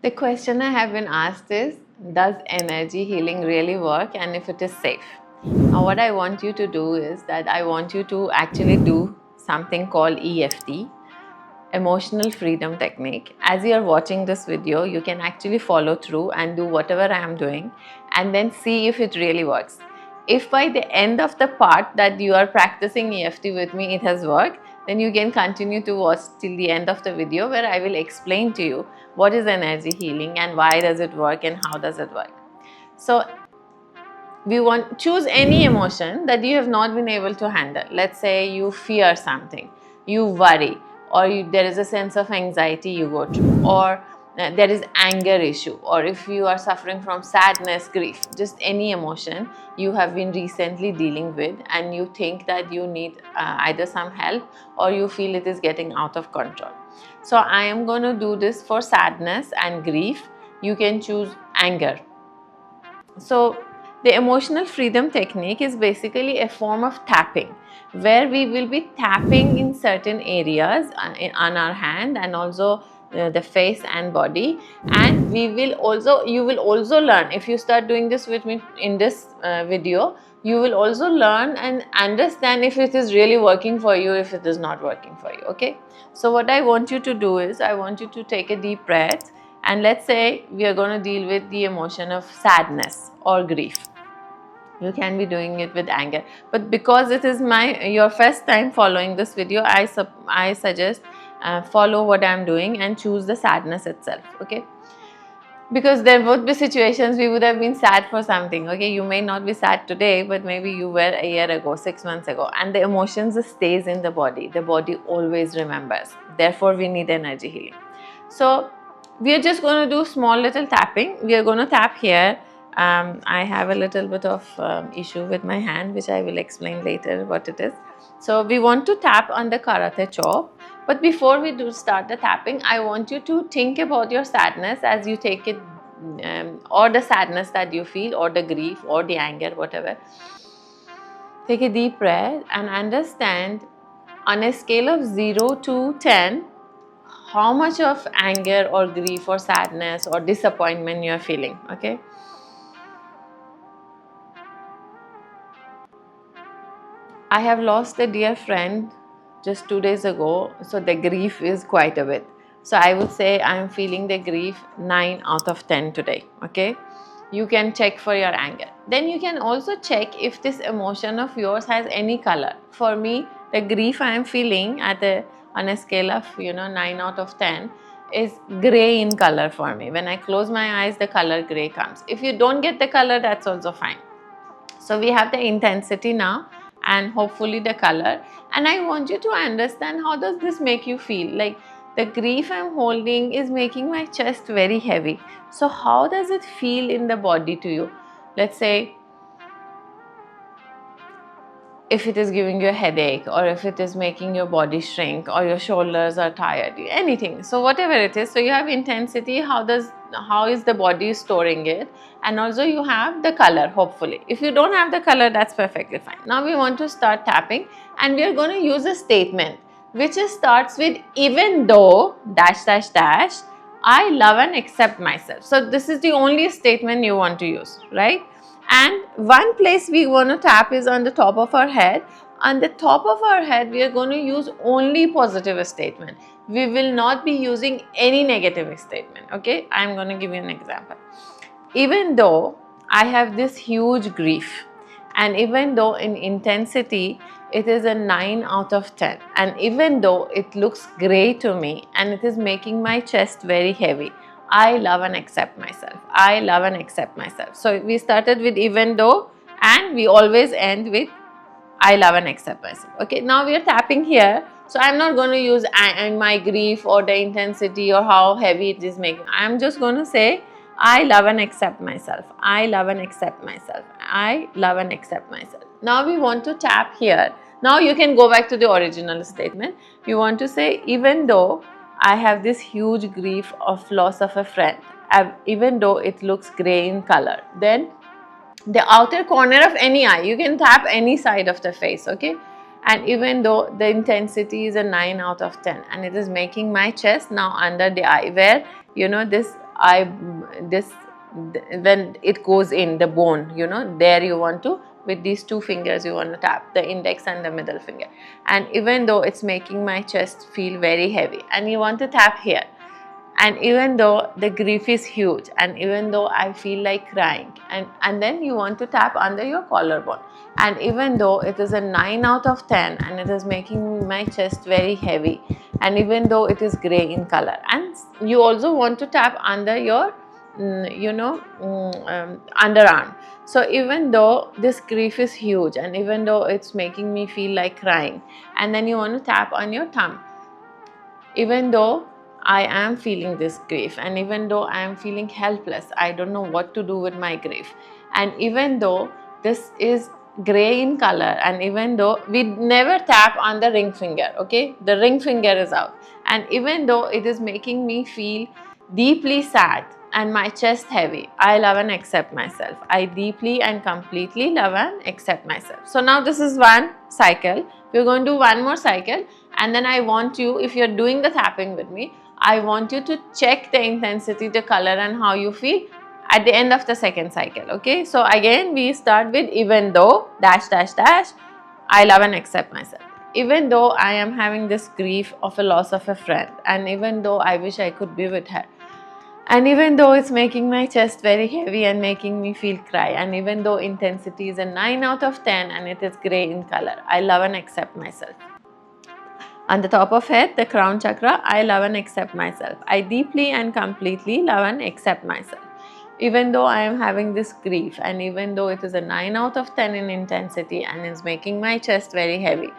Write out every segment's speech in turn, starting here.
The question I have been asked is, does energy healing really work and if it is safe? Now, what I want you to do is that I want you to actually do something called EFT, Emotional Freedom Technique. As you are watching this video, you can actually follow through and do whatever I am doing and then see if it really works. If by the end of the part that you are practicing EFT with me, it has worked, then you can continue to watch till the end of the video where I will explain to you what is energy healing and why does it work and how does it work. So we want choose any emotion that you have not been able to handle. Let's say you fear something, you worry, or there is a sense of anxiety you go through, or there is anger issue, or if you are suffering from sadness, grief, just any emotion you have been recently dealing with and you think that you need either some help or you feel it is getting out of control. So I am going to do this for sadness and grief. You can choose anger. So the emotional freedom technique is basically a form of tapping where we will be tapping in certain areas on our hand and also the face and body, and you will also learn if you start doing this with me in this video. You will also learn and understand if it is really working for you, if it is not working for you. Okay, so what I want you to do is I want you to take a deep breath, and let's say we are going to deal with the emotion of sadness or grief. You can be doing it with anger, but because it is your first time following this video, I suggest follow what I am doing and choose the sadness itself. Okay, because there would be situations we would have been sad for something. Okay, you may not be sad today, but maybe you were a year ago, 6 months ago, and the emotions stays in the body always remembers. Therefore we need energy healing. So we are just going to do small little tapping. We are going to tap here. I have a little bit of issue with my hand, which I will explain later what it is. So we want to tap on the karate chop. But before we do start the tapping, I want you to think about your sadness as you take it, or the sadness that you feel, or the grief, or the anger, whatever. Take a deep breath and understand on a scale of 0 to 10, how much of anger or grief or sadness or disappointment you are feeling. Okay. I have lost a dear friend just 2 days ago, so the grief is quite a bit. So I would say I am feeling the grief 9 out of 10 today. Okay, you can check for your anger. Then you can also check if this emotion of yours has any color. For me, the grief I am feeling on a scale of 9 out of 10 is gray in color for me. When I close my eyes, the color gray comes. If you don't get the color, that's also fine. So we have the intensity now and hopefully the color, and I want you to understand how does this make you feel. Like, the grief I'm holding is making my chest very heavy. So how does it feel in the body to you? Let's say if it is giving you a headache, or if it is making your body shrink, or your shoulders are tired, anything. So whatever it is, so you have intensity, how is the body storing it, and also you have the color. Hopefully, if you don't have the color, that's perfectly fine. Now we want to start tapping, and we are going to use a statement which starts with even though dash dash dash I love and accept myself. So this is the only statement you want to use, right? And one place we want to tap is on the top of our head. On the top of our head, we are going to use only positive statement. We will not be using any negative statement. Okay, I am going to give you an example. Even though I have this huge grief, and even though in intensity it is a 9 out of 10, and even though it looks gray to me and it is making my chest very heavy, I love and accept myself. I love and accept myself. So we started with even though, and we always end with I love and accept myself. Okay, now we are tapping here. So I'm not going to use my grief or the intensity or how heavy it is making. I'm just going to say I love and accept myself. I love and accept myself. I love and accept myself. Now we want to tap here. Now you can go back to the original statement. You want to say, even though I have this huge grief of loss of a friend, even though it looks gray in color, then the outer corner of any eye, you can tap any side of the face. Okay, and even though the intensity is a 9 out of 10 and it is making my chest now under the eye, where this when it goes in the bone, you know, there you want to, with these two fingers you want to tap, the index and the middle finger. And even though it's making my chest feel very heavy, and you want to tap here, and even though the grief is huge, and even though I feel like crying, and then you want to tap under your collarbone, and even though it is a 9 out of 10 and it is making my chest very heavy, and even though it is gray in color, and you also want to tap under your underarm. So even though this grief is huge, and even though it's making me feel like crying, and then you want to tap on your thumb, even though I am feeling this grief, and even though I am feeling helpless, I don't know what to do with my grief, and even though this is gray in color, and even though we never tap on the ring finger, okay, the ring finger is out, and even though it is making me feel deeply sad and my chest heavy, I love and accept myself. I deeply and completely love and accept myself. So now this is one cycle. We're going to do one more cycle, and then I want you, if you're doing the tapping with me, I want you to check the intensity, the color, and how you feel at the end of the second cycle. Okay, so again we start with even though dash dash dash I love and accept myself. Even though I am having this grief of a loss of a friend, and even though I wish I could be with her, and even though it's making my chest very heavy and making me feel cry, and even though intensity is a 9 out of 10 and it is gray in color, I love and accept myself. On the top of head, the crown chakra, I love and accept myself. I deeply and completely love and accept myself. Even though I am having this grief, and even though it is a 9 out of 10 in intensity and is making my chest very heavy,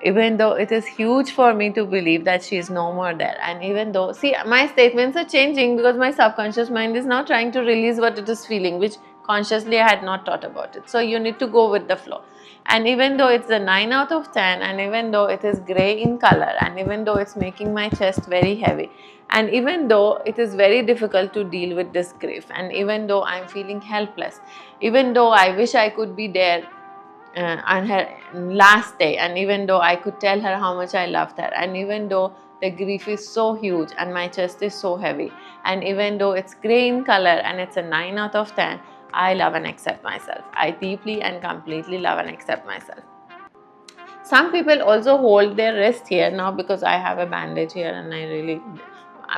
even though it is huge for me to believe that she is no more there, and even though, see, my statements are changing because my subconscious mind is now trying to release what it is feeling, which consciously I had not thought about it. So you need to go with the flow. And even though it's a 9 out of 10, and even though it is gray in color, and even though it's making my chest very heavy, and even though it is very difficult to deal with this grief, and even though I'm feeling helpless, even though I wish I could be there on her last day, and even though I could tell her how much I loved her, and even though the grief is so huge and my chest is so heavy, and even though it's gray in color and it's a 9 out of 10, I love and accept myself. I deeply and completely love and accept myself. Some people also hold their wrist here now, because I have a bandage here and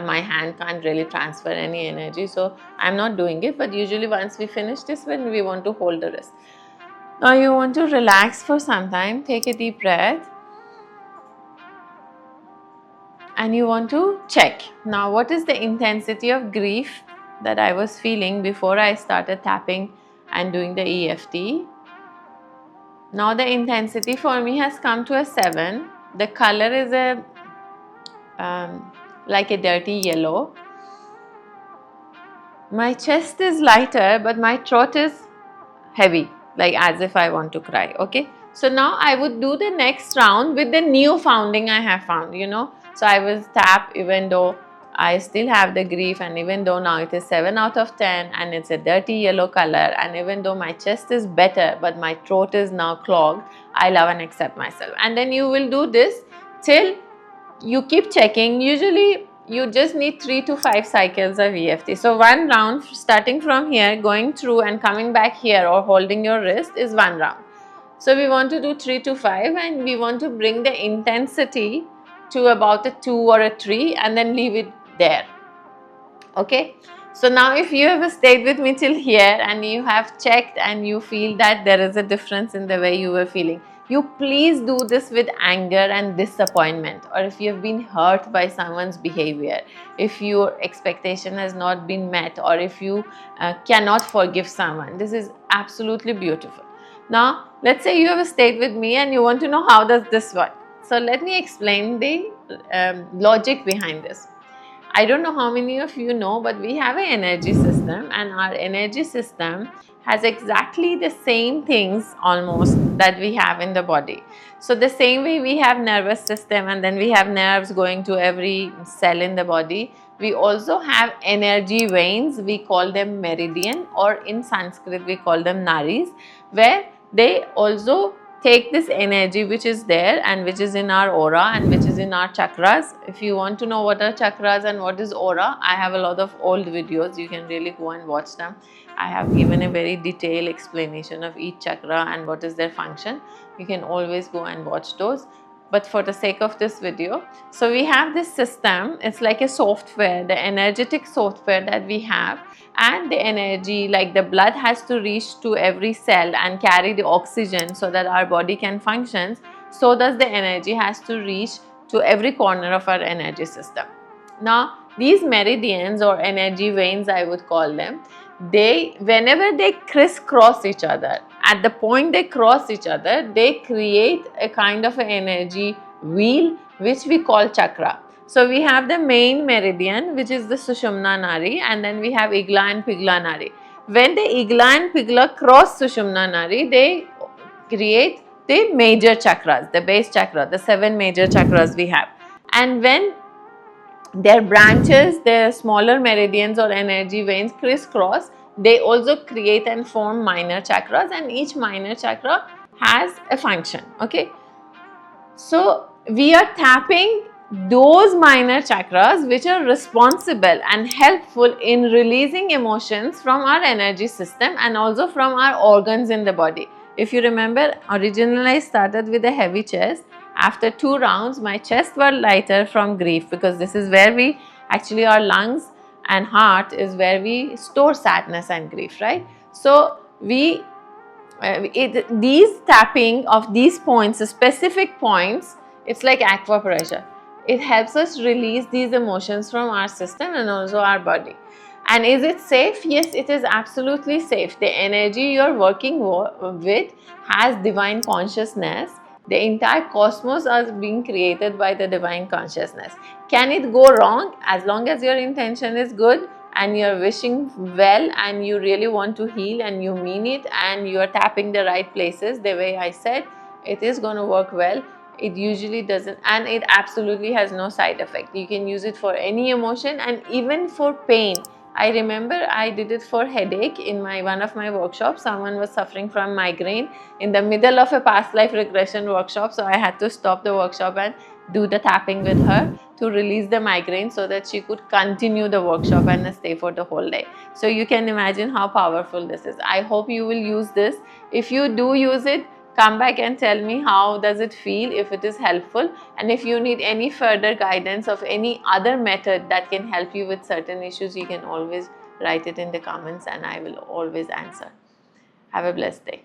my hand can't really transfer any energy, so I'm not doing it. But usually once we finish this, when we want to hold the wrist. Now you want to relax for some time, take a deep breath, and you want to check. Now what is the intensity of grief that I was feeling before I started tapping and doing the EFT? Now the intensity for me has come to a 7. The color is like a dirty yellow. My chest is lighter, but my throat is heavy, like as if I want to cry. Okay, so now I would do the next round with the new founding I have found, you know. So I will tap even though I still have the grief, and even though now it is 7 out of 10 and it's a dirty yellow color, and even though my chest is better but my throat is now clogged, I love and accept myself. And then you will do this till you keep checking. Usually you just need 3 to 5 cycles of EFT. So one round starting from here, going through and coming back here, or holding your wrist, is one round. So we want to do 3 to 5, and we want to bring the intensity to about a 2 or a 3 and then leave it there. Okay, so now if you have stayed with me till here and you have checked and you feel that there is a difference in the way you were feeling, you please do this with anger and disappointment, or if you have been hurt by someone's behavior, if your expectation has not been met, or if you cannot forgive someone. This is absolutely beautiful. Now let's say you have stayed with me and you want to know how does this work. So let me explain the logic behind this. I don't know how many of you know, but we have an energy system, and our energy system has exactly the same things almost that we have in the body. So the same way we have nervous system, and then we have nerves going to every cell in the body, we also have energy veins. We call them meridian, or in Sanskrit we call them nadis, where they also take this energy which is there and which is in our aura and which is in our chakras. If you want to know what are chakras and what is aura, I have a lot of old videos. You can really go and watch them. I have given a very detailed explanation of each chakra and what is their function. You can always go and watch those. But for the sake of this video, so we have this system. It's like a software, the energetic software that we have, and the energy, like the blood has to reach to every cell and carry the oxygen so that our body can function. So does the energy has to reach to every corner of our energy system. Now these meridians or energy veins, I would call them, they, whenever they crisscross each other, at the point they cross each other, they create a kind of an energy wheel which we call chakra. So we have the main meridian, which is the Sushumna Nadi, and then we have Igla and Pigla Nadi. When the Igla and Pigla cross Sushumna Nadi, they create the major chakras, the base chakra, the 7 major chakras we have. And when their branches, their smaller meridians or energy veins crisscross, they also create and form minor chakras, and each minor chakra has a function. Okay, so we are tapping those minor chakras which are responsible and helpful in releasing emotions from our energy system and also from our organs in the body. If you remember, originally I started with a heavy chest. After 2 rounds, my chest was lighter from grief, because this is where we actually, our lungs and heart is where we store sadness and grief, right? So we these tapping of these points, specific points, it's like acupressure. It helps us release these emotions from our system and also our body. And is it safe? Yes, it is absolutely safe. The energy you are working with has divine consciousness. The entire cosmos is being created by the divine consciousness. Can it go wrong? As long as your intention is good and you are wishing well and you really want to heal and you mean it and you are tapping the right places, the way I said, it is going to work well. It usually doesn't, and it absolutely has no side effect. You can use it for any emotion and even for pain. I remember I did it for headache in one of my workshops. Someone was suffering from migraine in the middle of a past life regression workshop, so I had to stop the workshop and do the tapping with her to release the migraine so that she could continue the workshop and stay for the whole day. So you can imagine how powerful this is. I hope you will use this. If you do use it, come back and tell me how does it feel, if it is helpful, and if you need any further guidance of any other method that can help you with certain issues, you can always write it in the comments and I will always answer. Have a blessed day.